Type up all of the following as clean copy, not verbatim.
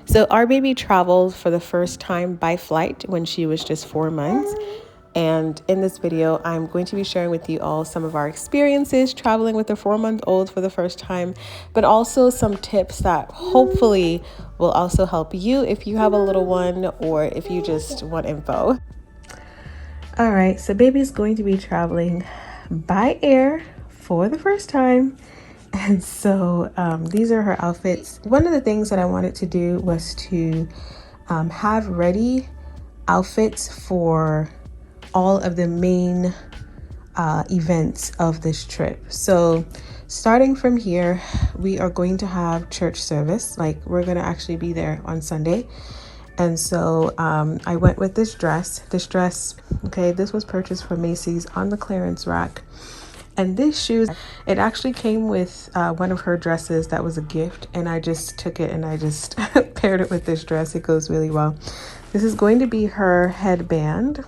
So our baby traveled for the first time by flight when she was just 4 months. And in this video, I'm going to be sharing with you all some of our experiences traveling with a 4-month-old for the first time, but also some tips that hopefully will also help you if you have a little one or if you just want info. All right, so baby's going to be traveling by air for the first time. And so these are her outfits. One of the things that I wanted to do was to have ready outfits for all of the main events of this trip. So starting from here, we are going to have church service. Like, we're going to actually be there on Sunday. And so I went with this dress. Okay, this was purchased from Macy's on the clearance rack. And these shoes, it actually came with one of her dresses that was a gift, and I just took it and I just paired it with this dress. It goes really well. This is going to be her headband,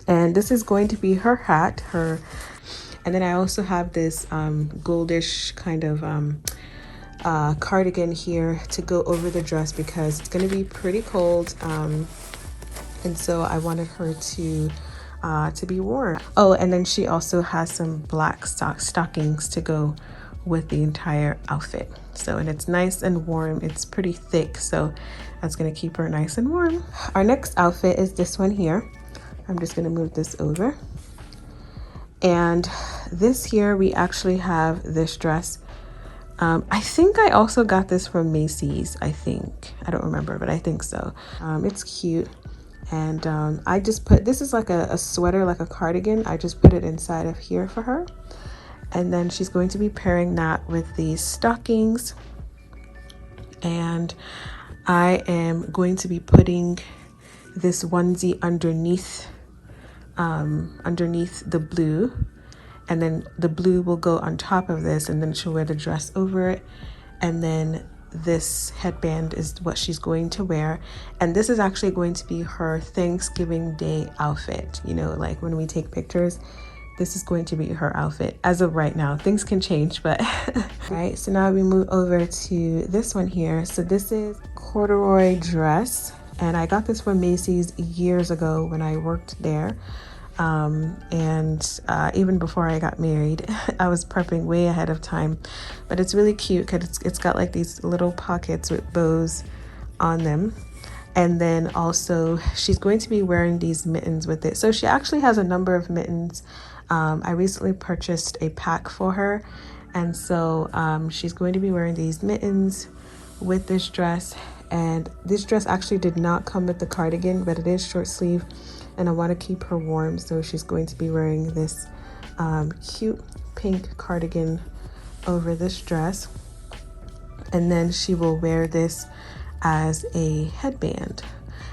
and this is going to be her hat, and then I also have this goldish kind of cardigan here to go over the dress because it's going to be pretty cold, and so I wanted her to be warm. Oh, and then she also has some black stockings to go with the entire outfit. So, and it's nice and warm. It's pretty thick, so that's going to keep her nice and warm. Our next outfit is this one here. I'm just going to move this over. And this here, we actually have this dress. I think I also got this from Macy's. I don't remember, but I think so. It's cute. And I just put, this is like a sweater, like a cardigan. I just put it inside of here for her. And then she's going to be pairing that with these stockings. And I am going to be putting this onesie underneath the blue. And then the blue will go on top of this, and then she'll wear the dress over it. And then this headband is what she's going to wear. And this is actually going to be her Thanksgiving Day outfit. You know, like when we take pictures, this is going to be her outfit as of right now. Things can change, but all right, so now we move over to this one here. So this is corduroy dress, and I got this from Macy's years ago when I worked there. Even before I got married, I was prepping way ahead of time, but it's really cute because it's got like these little pockets with bows on them. And then also she's going to be wearing these mittens with it. So she actually has a number of mittens. I recently purchased a pack for her. And so she's going to be wearing these mittens with this dress. And this dress actually did not come with the cardigan, but it is short sleeve. And I want to keep her warm, so she's going to be wearing this cute pink cardigan over this dress. And then she will wear this as a headband.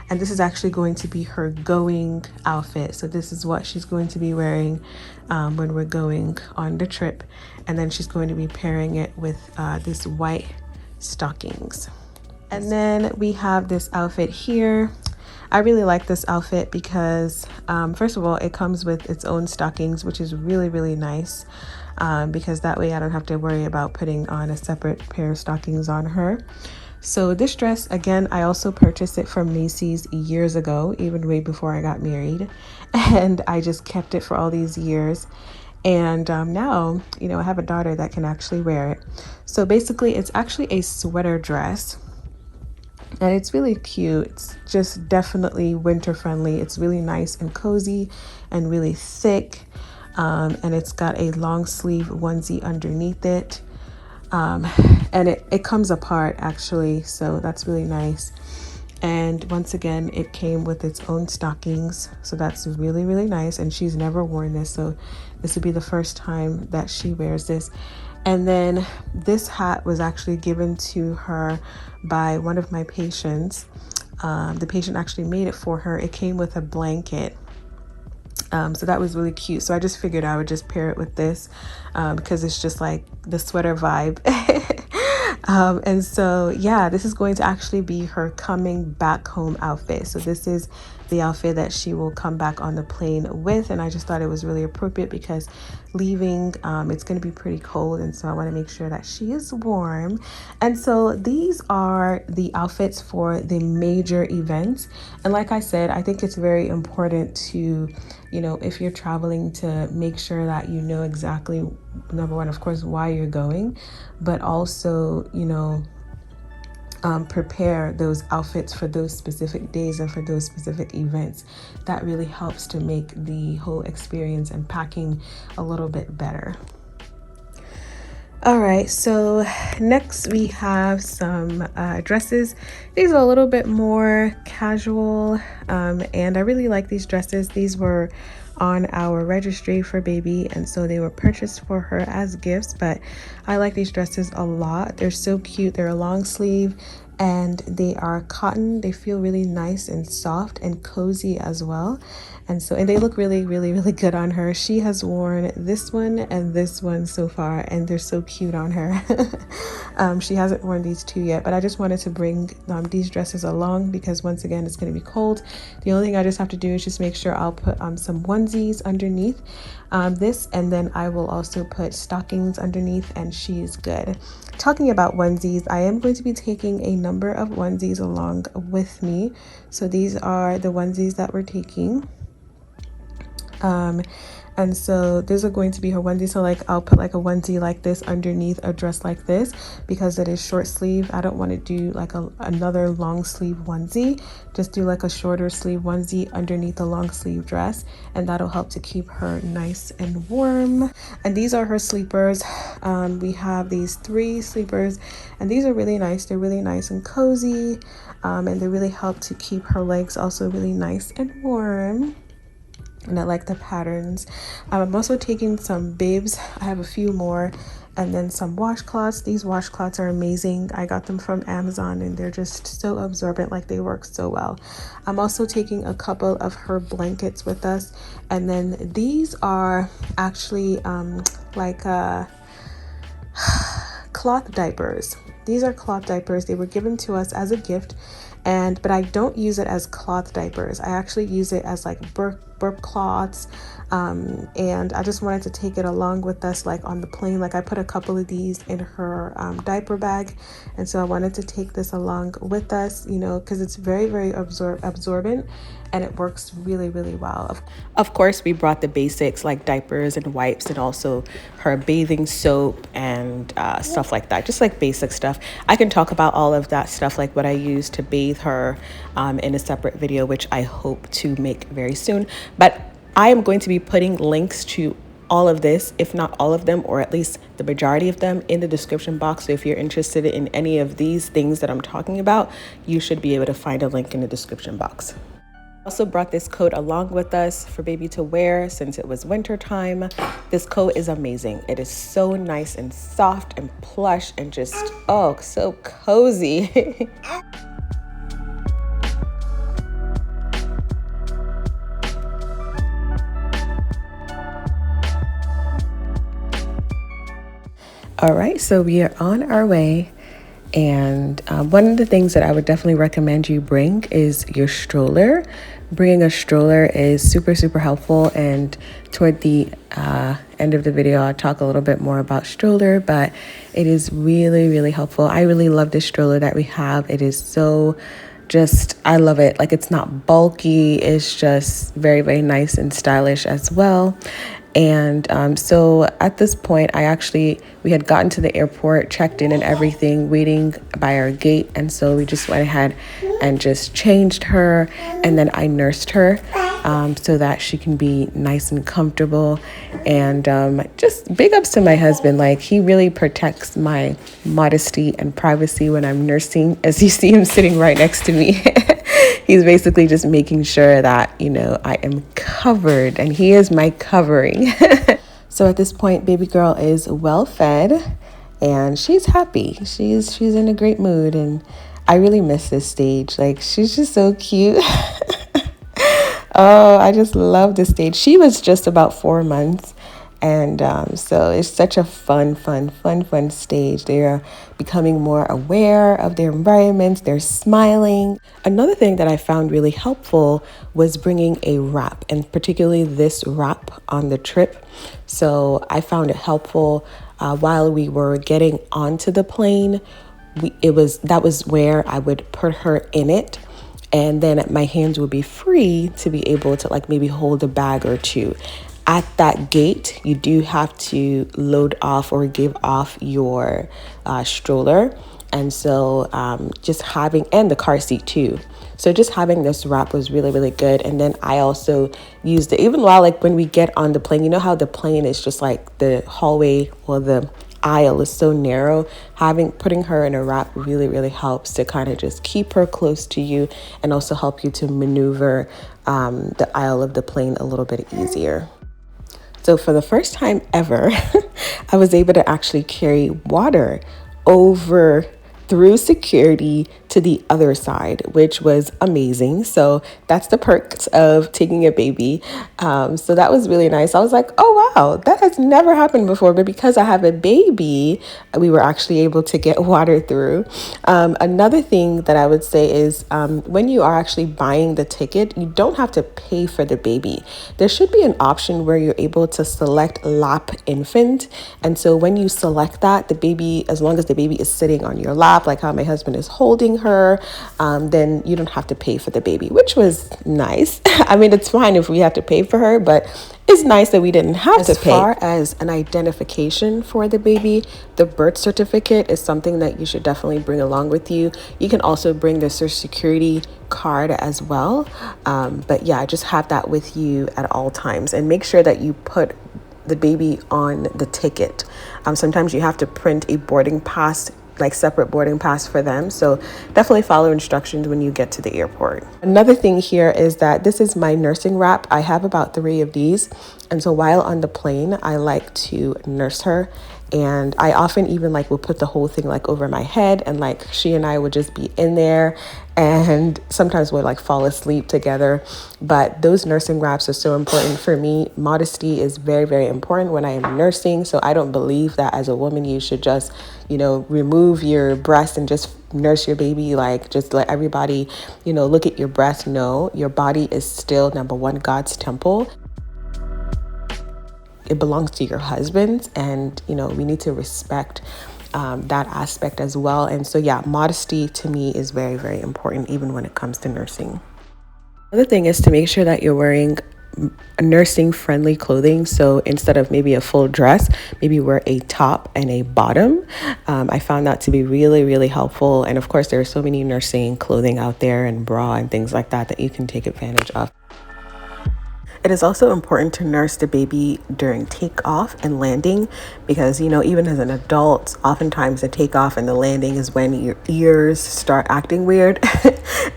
And this is actually going to be her going outfit. So this is what she's going to be wearing when we're going on the trip. And then she's going to be pairing it with this white stockings. And then we have this outfit here. I really like this outfit because first of all, it comes with its own stockings, which is really, really nice, because that way I don't have to worry about putting on a separate pair of stockings on her. So this dress, again, I also purchased it from Macy's years ago, even way before I got married, and I just kept it for all these years. And now, you know, I have a daughter that can actually wear it. So basically, it's actually a sweater dress. And it's really cute. It's just definitely winter friendly. It's really nice and cozy and really thick. And it's got a long sleeve onesie underneath it. And it comes apart actually. So that's really nice. And once again, it came with its own stockings. So that's really, really nice. And she's never worn this. So this would be the first time that she wears this. And then this hat was actually given to her by one of my patients. The patient actually made it for her. It came with a blanket. So that was really cute. So I just figured I would just pair it with this because it's just like the sweater vibe. And so, yeah, this is going to actually be her coming back home outfit. So this is the outfit that she will come back on the plane with. And I just thought it was really appropriate because leaving, it's going to be pretty cold. And so I want to make sure that she is warm. And so these are the outfits for the major events. And like I said, I think it's very important to, you know, if you're traveling, to make sure that you know exactly, number one, of course, why you're going, but also, you know, prepare those outfits for those specific days and for those specific events. That really helps to make the whole experience and packing a little bit better. All right, so next we have some dresses. These are a little bit more casual, and I really like these dresses. These were on our registry for baby, and so they were purchased for her as gifts, but I like these dresses a lot. They're so cute. They're a long sleeve and they are cotton. They feel really nice and soft and cozy as well. And they look really, really, really good on her. She has worn this one and this one so far, and they're so cute on her. She hasn't worn these two yet, but I just wanted to bring these dresses along because once again, it's going to be cold. The only thing I just have to do is just make sure I'll put some onesies underneath this, and then I will also put stockings underneath, and she's good. Talking about onesies, I am going to be taking a number of onesies along with me. So these are the onesies that we're taking. And so these are going to be her onesie. So like I'll put like a onesie like this underneath a dress like this because it is short sleeve. I don't want to do like another long sleeve onesie. Just do like a shorter sleeve onesie underneath a long sleeve dress, and that'll help to keep her nice and warm. And these are her sleepers. We have these 3 sleepers, and these are really nice. They're really nice and cozy, and they really help to keep her legs also really nice and warm. And I like the patterns. I'm also taking some bibs. I have a few more, and then some washcloths. These washcloths are amazing. I got them from Amazon, and they're just so absorbent. Like, they work so well. I'm also taking a couple of her blankets with us, and then these are actually cloth diapers. These are cloth diapers. They were given to us as a gift, but I don't use it as cloth diapers. I actually use it as like burp cloths, and I just wanted to take it along with us, like on the plane. Like, I put a couple of these in her diaper bag, and so I wanted to take this along with us, you know, because it's very, very absorbent, and it works really, really well. Of course, we brought the basics like diapers and wipes, and also her bathing soap and stuff like that, just like basic stuff. I can talk about all of that stuff, like what I use to bathe her, in a separate video, which I hope to make very soon. But I am going to be putting links to all of this, if not all of them, or at least the majority of them, in the description box. So if you're interested in any of these things that I'm talking about, you should be able to find a link in the description box. Also brought this coat along with us for baby to wear since it was winter time. This coat is amazing. It is so nice and soft and plush and just, oh, so cozy. All right, so we are on our way. And one of the things that I would definitely recommend you bring is your stroller. Bringing a stroller is super, super helpful. And toward the end of the video, I'll talk a little bit more about stroller, but it is really, really helpful. I really love this stroller that we have. It is so I love it. Like, it's not bulky. It's just very, very nice and stylish as well. And so at this point, we had gotten to the airport, checked in and everything, waiting by our gate. And so we just went ahead and just changed her. And then I nursed her so that she can be nice and comfortable. And just big ups to my husband. Like, he really protects my modesty and privacy when I'm nursing, as you see him sitting right next to me. He's basically just making sure that, you know, I am covered, and he is my covering. So at this point, baby girl is well fed and she's happy. She's in a great mood, and I really miss this stage. Like, she's just so cute. Oh, I just love this stage. She was just about 4 months, And so it's such a fun stage. They're becoming more aware of their environments. They're smiling. Another thing that I found really helpful was bringing a wrap, and particularly this wrap on the trip. So I found it helpful while we were getting onto the plane. That was where I would put her in it, and then my hands would be free to be able to like maybe hold a bag or two. At that gate, you do have to load off or give off your stroller. And so just having, and the car seat too. So just having this wrap was really, really good. And then I also used it, even while like when we get on the plane, you know how the plane is just like the hallway or the aisle is so narrow. Putting her in a wrap really, really helps to kind of just keep her close to you and also help you to maneuver the aisle of the plane a little bit easier. So for the first time ever, I was able to actually carry water through security to the other side, which was amazing. So that's the perks of taking a baby. So that was really nice. I was like, oh, wow, that has never happened before. But because I have a baby, we were actually able to get water through. Another thing that I would say is when you are actually buying the ticket, you don't have to pay for the baby. There should be an option where you're able to select lap infant. And so when you select that, the baby, as long as the baby is sitting on your lap, like how my husband is holding her, then you don't have to pay for the baby, which was nice. I mean, it's fine if we have to pay for her, but it's nice that we didn't have to pay. As far as an identification for the baby, the birth certificate is something that you should definitely bring along with you. You can also bring the Social Security card as well. But yeah, just have that with you at all times and make sure that you put the baby on the ticket. Sometimes you have to print a boarding pass, like separate boarding pass for them. So definitely follow instructions when you get to the airport. Another thing here is that this is my nursing wrap. I have about 3 of these. And so while on the plane, I like to nurse her. And I often even like will put the whole thing like over my head, and like she and I would just be in there, and sometimes we'll like fall asleep together. But those nursing wraps are so important for me. Modesty is very, very important when I am nursing. So I don't believe that as a woman, you should just, remove your breast and just nurse your baby, like just let everybody, look at your breast. No, your body is still, number one, God's temple. It belongs to your husband, and we need to respect that aspect as well. And so yeah, modesty to me is very, very important, even when it comes to nursing. Another thing is to make sure that you're wearing nursing friendly clothing. So instead of maybe a full dress, maybe wear a top and a bottom. I found that to be really, really helpful. And of course, there are so many nursing clothing out there and bra and things like that you can take advantage of. It is also important to nurse the baby during takeoff and landing, because, even as an adult, oftentimes the takeoff and the landing is when your ears start acting weird.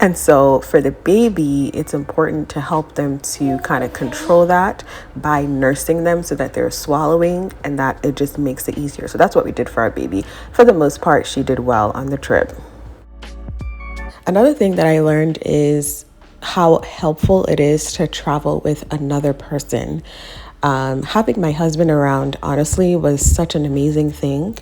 And so for the baby, it's important to help them to kind of control that by nursing them so that they're swallowing, and that it just makes it easier. So that's what we did for our baby. For the most part, she did well on the trip. Another thing that I learned is how helpful it is to travel with another person. Having my husband around, honestly, was such an amazing thing,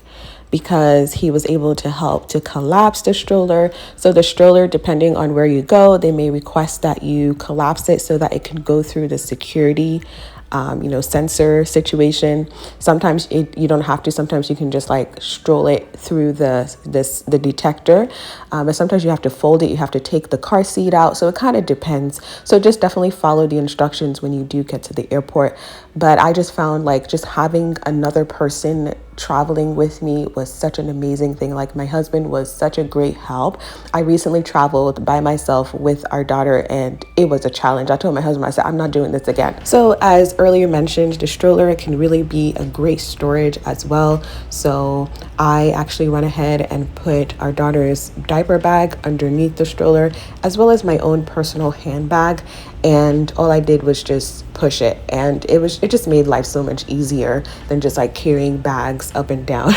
because he was able to help to collapse the stroller. So the stroller, depending on where you go, they may request that you collapse it so that it can go through the security sensor situation. Sometimes you don't have to. Sometimes you can just like stroll it through the detector. But sometimes you have to fold it. You have to take the car seat out. So it kind of depends. So just definitely follow the instructions when you do get to the airport. But I just found like just having another person traveling with me was such an amazing thing. Like my husband was such a great help. I recently traveled by myself with our daughter, and it was a challenge. I told my husband, I said, I'm not doing this again. So as earlier mentioned, the stroller can really be a great storage as well. So I actually went ahead and put our daughter's diaper bag underneath the stroller, as well as my own personal handbag. and all I did was just push it, and it just made life so much easier than just like carrying bags up and down.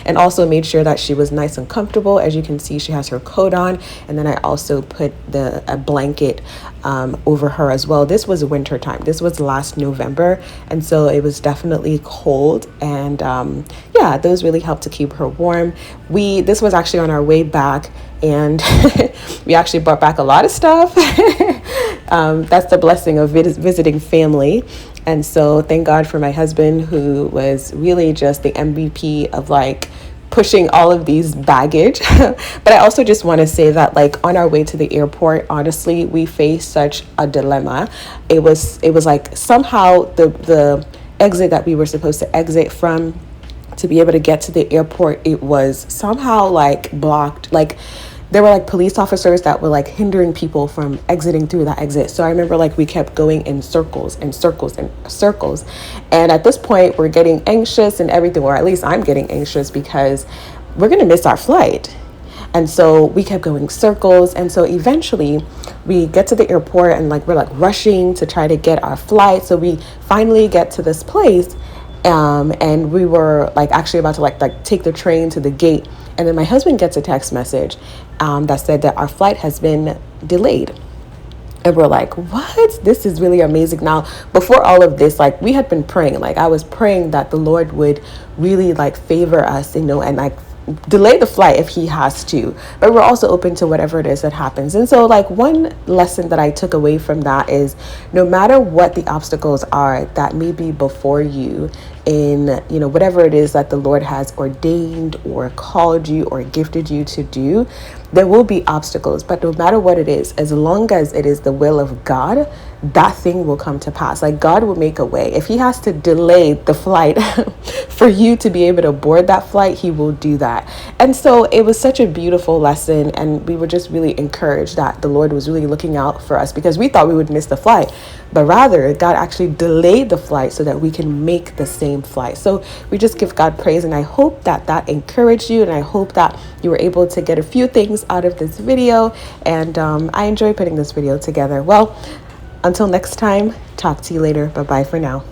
And also made sure that she was nice and comfortable. As you can see, she has her coat on, and then I also put a blanket over her as well. This was winter time. This was last November, and so it was definitely cold, and yeah, those really helped to keep her warm. This was actually on our way back, and we actually brought back a lot of stuff. That's the blessing of visiting family. And so thank God for my husband, who was really just the MVP of like pushing all of these baggage. But I also just want to say that like on our way to the airport, honestly, we faced such a dilemma. It was like somehow the exit that we were supposed to exit from to be able to get to the airport, it was somehow like blocked. Like there were like police officers that were like hindering people from exiting through that exit. So I remember like we kept going in circles and circles and circles. And at this point we're getting anxious and everything, or at least I'm getting anxious because we're going to miss our flight. And so we kept going circles. And so eventually we get to the airport, and like we're like rushing to try to get our flight. So we finally get to this place. And we were like actually about to like take the train to the gate, and then my husband gets a text message that said that our flight has been delayed. And we're like, what? This is really amazing. Now, before all of this, like we had been praying, like I was praying that the Lord would really like favor us, and like delay the flight if he has to, but we're also open to whatever it is that happens. And so like one lesson that I took away from that is no matter what the obstacles are that may be before you in whatever it is that the Lord has ordained or called you or gifted you to do, there will be obstacles. But no matter what it is, as long as it is the will of God, that thing will come to pass. Like God will make a way. If he has to delay the flight for you to be able to board that flight, he will do that. And so it was such a beautiful lesson, and we were just really encouraged that the Lord was really looking out for us, because we thought we would miss the flight, but rather God actually delayed the flight so that we can make the same flight. So we just give God praise, and I hope that that encouraged you, and I hope that you were able to get a few things out of this video. And I enjoy putting this video together. Well, until next time, talk to you later. Bye-bye for now.